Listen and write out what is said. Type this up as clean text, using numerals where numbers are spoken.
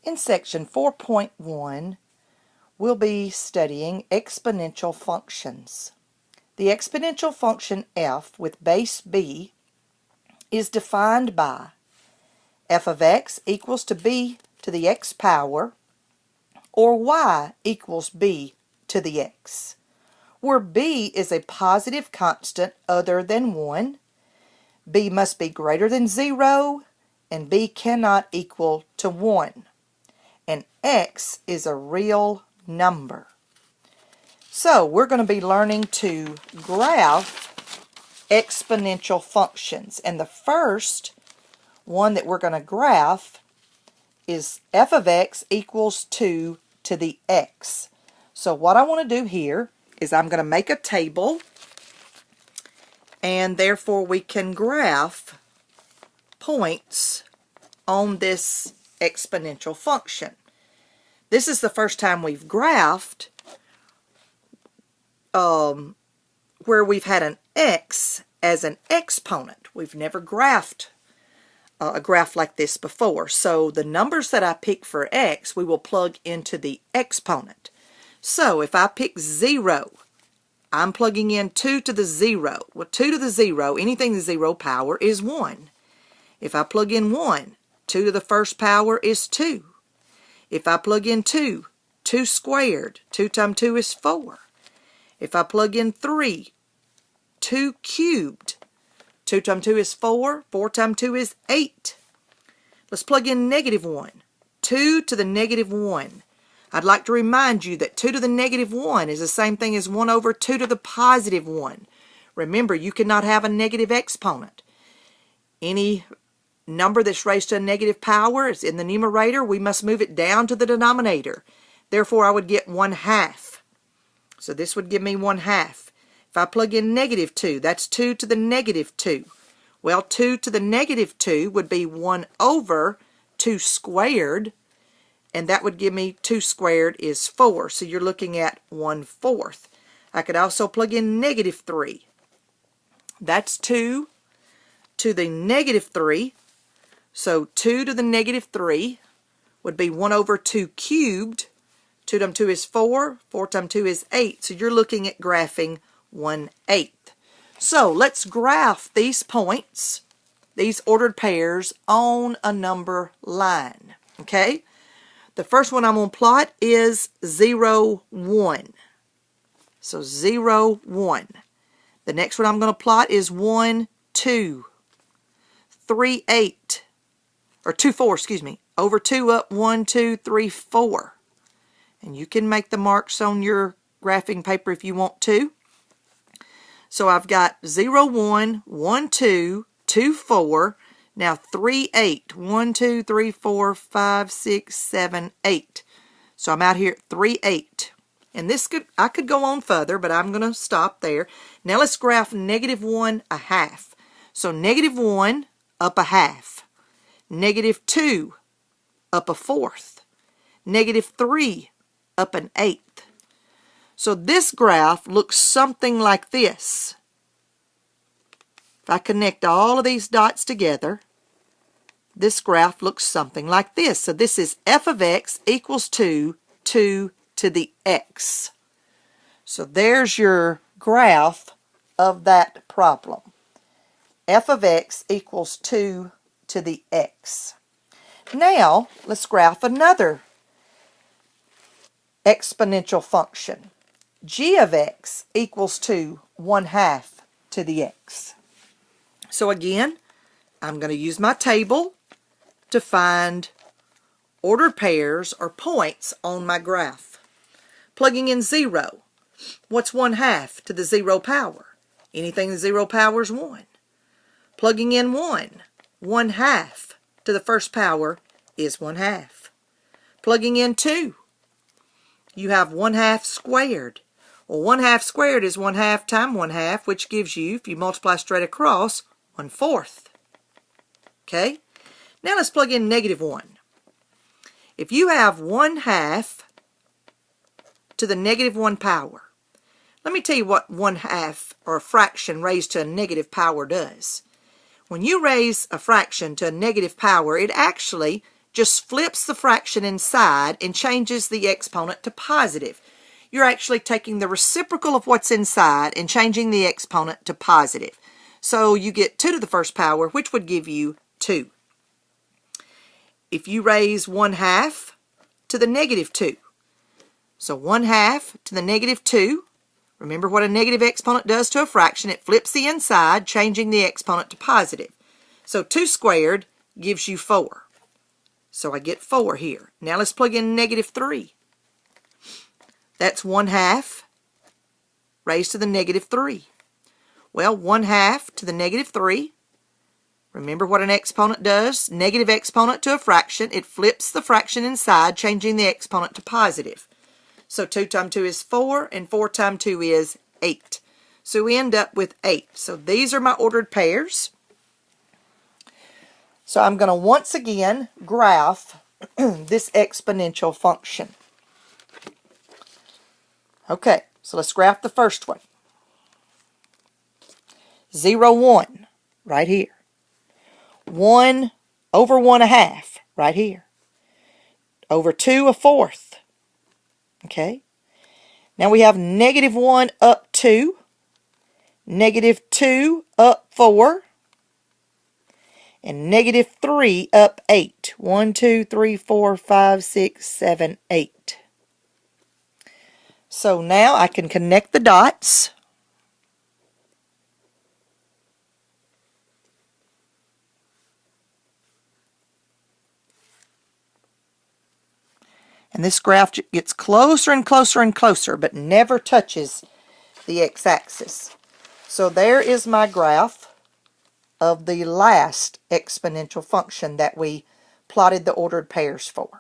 In section 4.1, we'll be studying exponential functions. The exponential function f with base b is defined by f of x equals to b to the x power, or y equals b to the x, where b is a positive constant other than 1, b must be greater than 0, and b cannot equal to 1. And x is a real number. So we're going to be learning to graph exponential functions. And the first one that we're going to graph is f of x equals 2 to the x. So what I want to do here is I'm going to make a table, and therefore we can graph points on this exponential function. This is the first time we've graphed where we've had an x as an exponent. We've never graphed a graph like this before. So the numbers that I pick for x, we will plug into the exponent. So if I pick 0, I'm plugging in 2 to the 0. Well, 2 to the 0, anything to the 0 power is 1. If I plug in 1, 2 to the first power is 2. If I plug in 2, 2 squared, 2 times 2 is 4. If I plug in 3, 2 cubed, 2 times 2 is 4, 4 times 2 is 8. Let's plug in negative 1, 2 to the negative 1. I'd like to remind you that 2 to the negative 1 is the same thing as 1 over 2 to the positive 1. Remember, you cannot have a negative exponent. Any number that's raised to a negative power is in the numerator. We must move it down to the denominator. Therefore, I would get 1/2. So this would give me 1/2. If I plug in negative 2, that's 2 to the negative 2. Well, 2 to the negative 2 would be 1 over 2 squared, and that would give me 2 squared is 4. So you're looking at 1/4. I could also plug in negative 3. That's 2 to the negative 3. So 2 to the negative 3 would be 1 over 2 cubed. 2 times 2 is 4. 4 times 2 is 8. So you're looking at graphing 1/8. So let's graph these points, these ordered pairs, on a number line. Okay? The first one I'm going to plot is 0, 1. So 0, 1. The next one I'm going to plot is 1, 2. 3, 8. Or 2, 4, excuse me. Over 2 up, 1, 2, 3, 4. And you can make the marks on your graphing paper if you want to. So I've got 0, 1, 1, 2, 2, 4. Now 3, 8. 1, 2, 3, 4, 5, 6, 7, 8. So I'm out here at 3, 8. And this I could go on further, but I'm going to stop there. Now let's graph negative 1, 1/2. So negative 1 up 1/2. Negative 2 up 1/4. Negative 3 up 1/8. So this graph looks something like this. If I connect all of these dots together, this graph looks something like this. So this is f of x equals 2 to the x. So there's your graph of that problem. F of x equals 2 to the x. Now, let's graph another exponential function. G of x equals to 1/2 to the x. So again, I'm going to use my table to find ordered pairs or points on my graph. Plugging in 0. What's 1/2 to the 0 power? Anything to the 0 power is 1. Plugging in 1. 1/2 to the first power is 1/2. Plugging in 2. You have 1/2 squared. Well, 1/2 squared is 1/2 times 1/2, which gives you, if you multiply straight across, 1/4. Okay? Now let's plug in negative 1. If you have 1/2 to the negative 1 power, let me tell you what 1/2 or a fraction raised to a negative power does. When you raise a fraction to a negative power, it actually just flips the fraction inside and changes the exponent to positive. You're actually taking the reciprocal of what's inside and changing the exponent to positive. So you get 2 to the first power, which would give you 2. If you raise 1/2 to the negative 2, so 1/2 to the negative 2, remember what a negative exponent does to a fraction. It flips the inside, changing the exponent to positive. So 2 squared gives you 4. So I get 4 here. Now let's plug in negative 3. That's 1/2 raised to the negative 3. Well, 1/2 to the negative 3. Remember what an exponent does? Negative exponent to a fraction. It flips the fraction inside, changing the exponent to positive. So 2 times 2 is 4, and 4 times 2 is 8. So we end up with 8. So these are my ordered pairs. So I'm going to once again graph this exponential function. Okay, so let's graph the first one. 0, 1, right here. 1 over 1/2, right here. Over 2, 1/4. Okay. Now we have negative 1 up 2, negative 2 up 4, and negative 3 up 8. 1, 2, 3, 4, 5, 6, 7, 8. So now I can connect the dots. And this graph gets closer and closer and closer, but never touches the x-axis. So there is my graph of the last exponential function that we plotted the ordered pairs for.